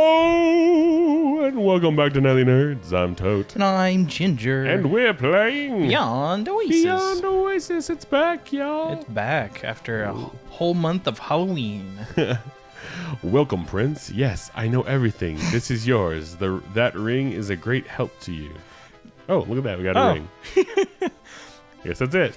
Hello and welcome back to Nelly Nerds. I'm Tote. And I'm Ginger. And we're playing Beyond Oasis. Beyond Oasis. It's back, y'all. It's back after a whole month of Halloween. Welcome, Prince. Yes, I know everything. This is yours. That ring is a great help to you. Oh, look at that. We got a ring. Yes, that's it.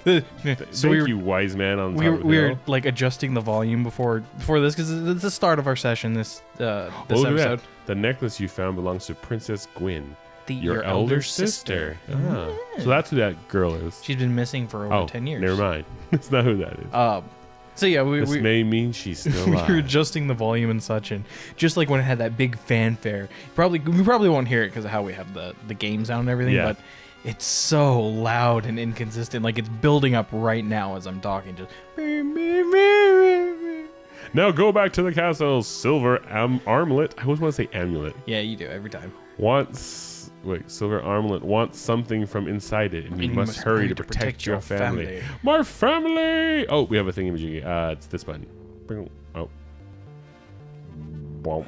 So Thank you, wise man on top of the we hill. were like adjusting the volume before this because it's the start of our session. This Look at that. episode. The necklace you found belongs to Princess Gwyn, your elder elder sister. sister. Ah. So that's who that girl is. She's been missing for over 10 years. Never mind. That's not who that is. So yeah, This may mean she's still we alive. were adjusting the volume and such, and just like when it had that big fanfare, we probably won't hear it because of how we have the game sound and everything, Yeah. but it's so loud and inconsistent. Like it's building up right now as I'm talking. Just Now go back to the castle. Silver armlet. I always want to say amulet. yeah, you do every time. Silver armlet wants something from inside it, and you must hurry to protect your family. My family! Oh, we have a thingy. It's this button. Oh. Wow.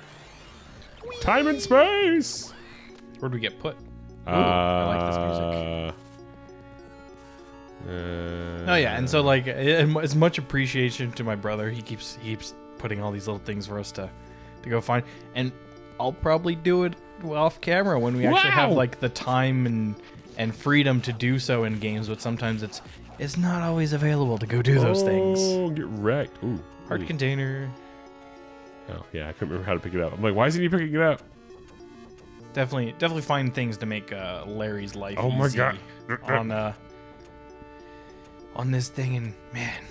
Time and space! Where'd we get put? Ooh, I like this music. Oh yeah, and so like as much appreciation to my brother, he keeps putting all these little things for us to go find, and I'll probably do it off camera when we actually have like the time and freedom to do so in games, but sometimes it's not always available to go do those things. Oh, get wrecked. Ooh. Heart container. Oh yeah, I couldn't remember how to pick it up. I'm like, why isn't he picking it up? Definitely find things to make Larry's life Oh my easy god. on this thing, and man,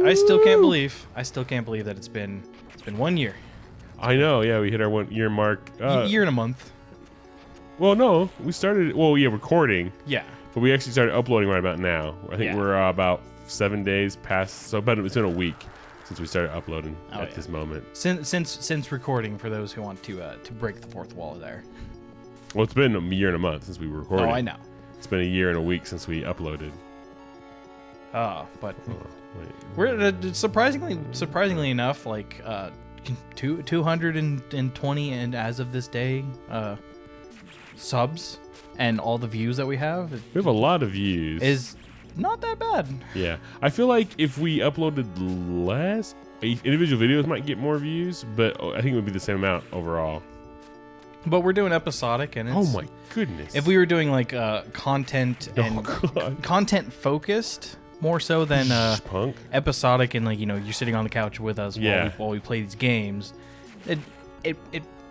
I still can't believe that it's been 1 year. I know, yeah, we hit our 1 year mark. Year and a month. Well, no, we started, recording, Yeah. but we actually started uploading right about now. I think Yeah. we're about 7 days past, so about it's been a week since we started uploading at this moment. Since recording, for those who want to break the fourth wall there. Well, it's been a year and a month since we were recording. Oh, I know. It's been a year and a week since we uploaded. But Wait. we're surprisingly enough, like 220 and as of this day, subs and all the views that we have. We have a lot of views. Is not that bad. Yeah, I feel like if we uploaded less, individual videos might get more views, but I think it would be the same amount overall. But we're doing episodic, and it's, Oh my goodness! if we were doing like content and God. content focused more so than Punk. episodic, and like you're sitting on the couch with us while we play these games, it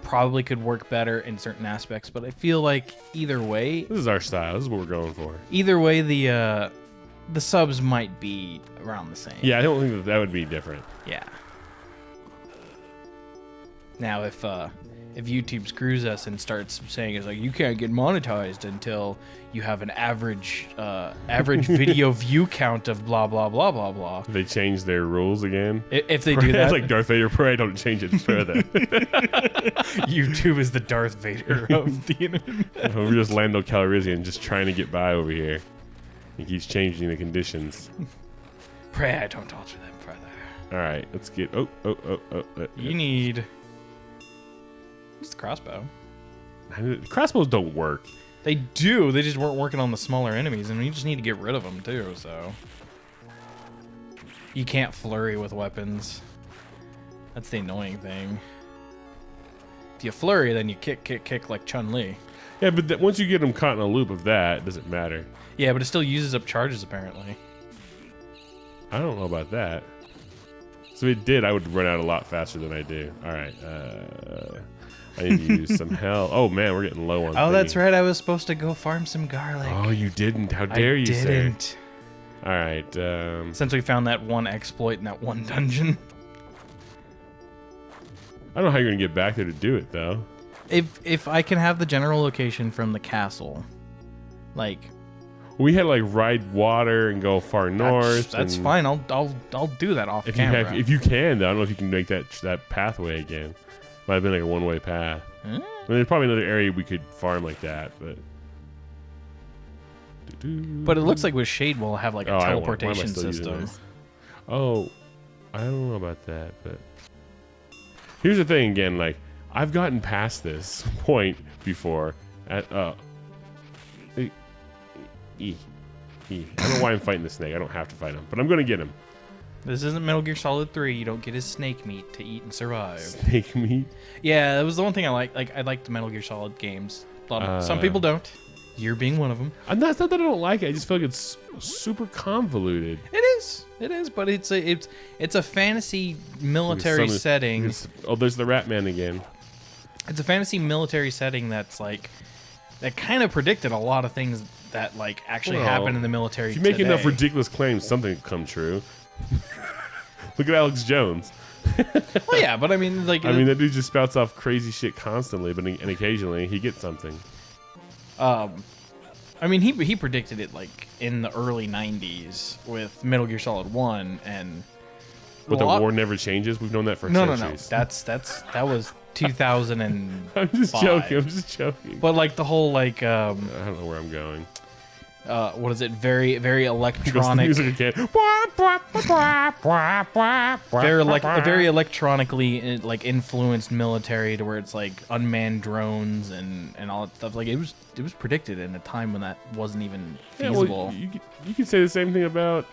probably could work better in certain aspects. But I feel like either way, This is our style. This is what we're going for. the subs might be around the same. Yeah, I don't think that would be different. Yeah. Now, if YouTube screws us and starts saying it's like you can't get monetized until you have an average video view count of blah blah blah blah blah. They change their rules again. If they do that, It's like Darth Vader. Pray don't change it further. YouTube is the Darth Vader of the internet. We're just Lando Calrissian, just trying to get by over here. He keeps changing the conditions. Pray I don't alter them further. All right, let's get. You need. What's the crossbow? Crossbows don't work. They do. They just weren't working on the smaller enemies, and we just need to get rid of them too. So you can't flurry with weapons. That's the annoying thing. If you flurry, then you kick like Chun-Li. Yeah, but once you get them caught in a loop of that, it doesn't matter. Yeah, but it still uses up charges apparently. I don't know about that. So if it did, I would run out a lot faster than I do. All right. I need to use some hell. Oh, man, we're getting low on Oh, that's right. I was supposed to go farm some garlic. Oh, you didn't. How dare you, sir? I didn't. All right. Since we found that one exploit in that one dungeon. I don't know how you're going to get back there to do it, though. If I can have the general location from the castle, like... We had to, like, ride water and go far north. That's fine. I'll do that off camera. If you can, though. I don't know if you can make that pathway again. Might have been like a one-way path. I mean, there's probably another area we could farm like that, but... But it looks like with Shade we'll have like a teleportation system. Oh, I don't know about that, but here's the thing again. Like, I've gotten past this point before. I don't know why I'm fighting the snake. I don't have to fight him, but I'm gonna get him. This isn't Metal Gear Solid 3. You don't get his snake meat to eat and survive. Snake meat? Yeah, that was the one thing I like. Like, I like the Metal Gear Solid games. Some people don't. You're being one of them. And that's not that I don't like it. I just feel like it's super convoluted. It is, but it's a fantasy military setting. There's the Rat Man again. It's a fantasy military setting that's like that kind of predicted a lot of things that like actually happen in the military. If you make enough ridiculous claims, something will come true. Look at Alex Jones. Well, yeah, but I mean, like, that dude just spouts off crazy shit constantly, and occasionally he gets something. I mean, he predicted it like in the early '90s with Metal Gear Solid 1, and but the war never changes. We've known that for centuries. No. That was 2005. I'm just joking. But like the whole like I don't know where I'm going. What is it? Very electronic. Music again. Very electronically like influenced military to where it's like unmanned drones and all that stuff. Like it was predicted in a time when that wasn't even feasible. Yeah, well, you could say the same thing about.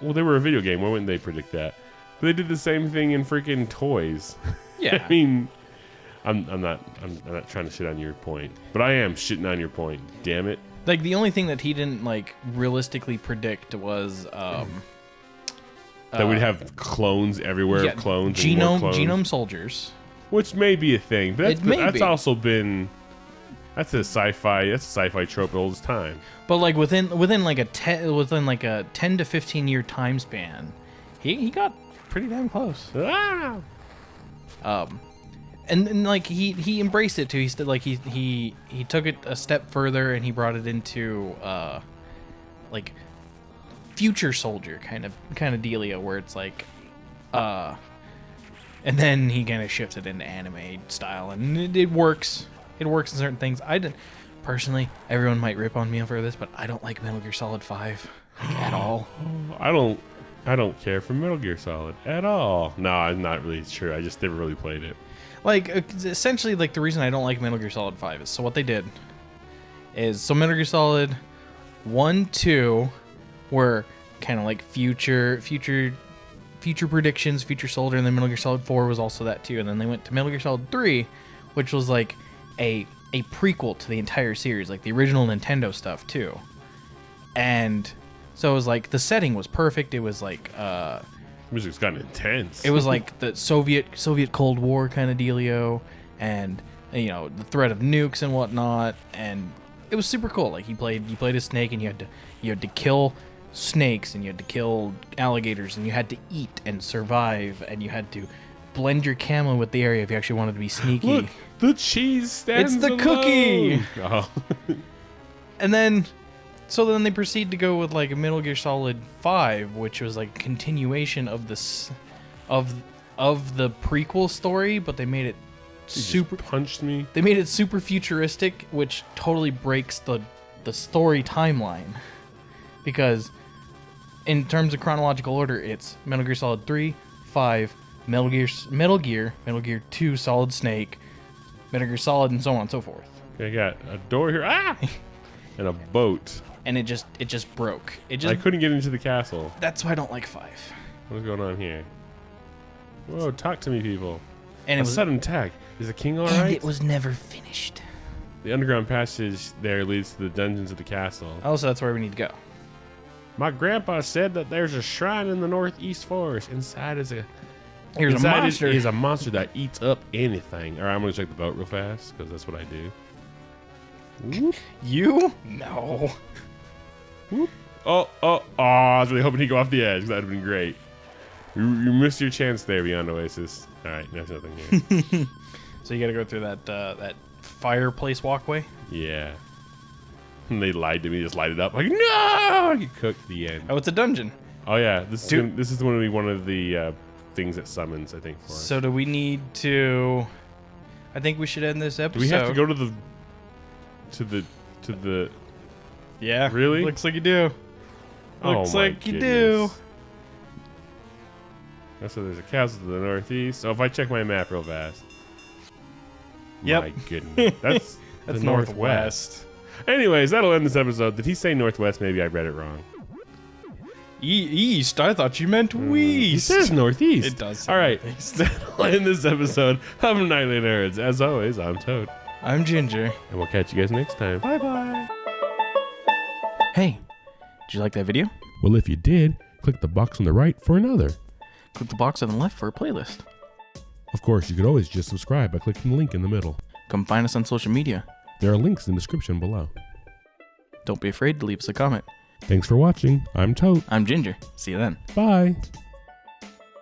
Well, they were a video game. Why wouldn't they predict that? But they did the same thing in freaking toys. Yeah. I mean, I'm not trying to shit on your point, but I am shitting on your point. Damn it. Like the only thing that he didn't like realistically predict was that we'd have clones everywhere, clones, genome soldiers, which may be a thing, but that's also been that's a sci-fi trope all this time. But like within like a 10 to 15 year time span, he got pretty damn close. Ah! And like he embraced it too. He still like he took it a step further and he brought it into like future soldier kind of dealio where it's like and then he kind of shifted into anime style and it works. It works in certain things. I didn't personally. Everyone might rip on me for this, but I don't like Metal Gear Solid 5 like, at all. I don't care for Metal Gear Solid at all. No, I'm not really sure. I just never really played it. Like, essentially, like, the reason I don't like Metal Gear Solid 5 is, so what they did is, so Metal Gear Solid 1, 2 were kind of like future predictions, future soldier, and then Metal Gear Solid 4 was also that too, and then they went to Metal Gear Solid 3, which was like a prequel to the entire series, like the original Nintendo stuff too. And so it was like, the setting was perfect, it was like, music's gotten intense. It was like the Soviet Cold War kind of dealio, and you know the threat of nukes and whatnot, and it was super cool. Like you played a snake, and you had to kill snakes, and you had to kill alligators, and you had to eat and survive, and you had to blend your camo with the area if you actually wanted to be sneaky. Look, the cheese stands It's the alone. cookie. Oh. And then. So then they proceed to go with like a Metal Gear Solid 5, which was like a continuation of this of the prequel story, but they made it super punched me. They made it super futuristic, which totally breaks the story timeline. Because in terms of chronological order, it's Metal Gear Solid 3, 5, Metal Gear 2, Solid Snake, Metal Gear Solid, and so on and so forth. Okay, I got a door here. Ah! And a boat. And it just broke. I couldn't get into the castle. That's why I don't like 5. What's going on here? Whoa, talk to me, people. And it was sudden attack. Is the king all and right? it was never finished. The underground passage there leads to the dungeons of the castle. Oh, so that's where we need to go. My grandpa said that there's a shrine in the northeast forest. Inside is a monster. Is a monster that eats up anything. All right, I'm gonna check the boat real fast because that's what I do. Whoop. You? No. Whoop. Oh! I was really hoping he'd go off the edge. That would have been great. You missed your chance there, beyond Oasis. All right, there's nothing here. So you got to go through that fireplace walkway. Yeah. And they lied to me. Just light it up. Like no, I get cooked. at The end. Oh, it's a dungeon. Oh yeah, this is going to be one of the things that summons. I think. For us. So do we need to? I think we should end this episode. Do we have to go to the? Yeah. Really? Looks like you do. Looks like you do. So there's a castle to the northeast. So if I check my map real fast. Yep. My goodness. That's That's the northwest. Anyways, that'll end this episode. Did he say northwest? Maybe I read it wrong. East? I thought you meant He west. says northeast. It does say All right. northeast. That'll end this episode of Nightly Nerds. As always, I'm Tote. I'm Ginger. And we'll catch you guys next time. Bye-bye. Hey, did you like that video? Well, if you did, click the box on the right for another. Click the box on the left for a playlist. Of course, you could always just subscribe by clicking the link in the middle. Come find us on social media. There are links in the description below. Don't be afraid to leave us a comment. Thanks for watching. I'm Tote. I'm Ginger. See you then. Bye.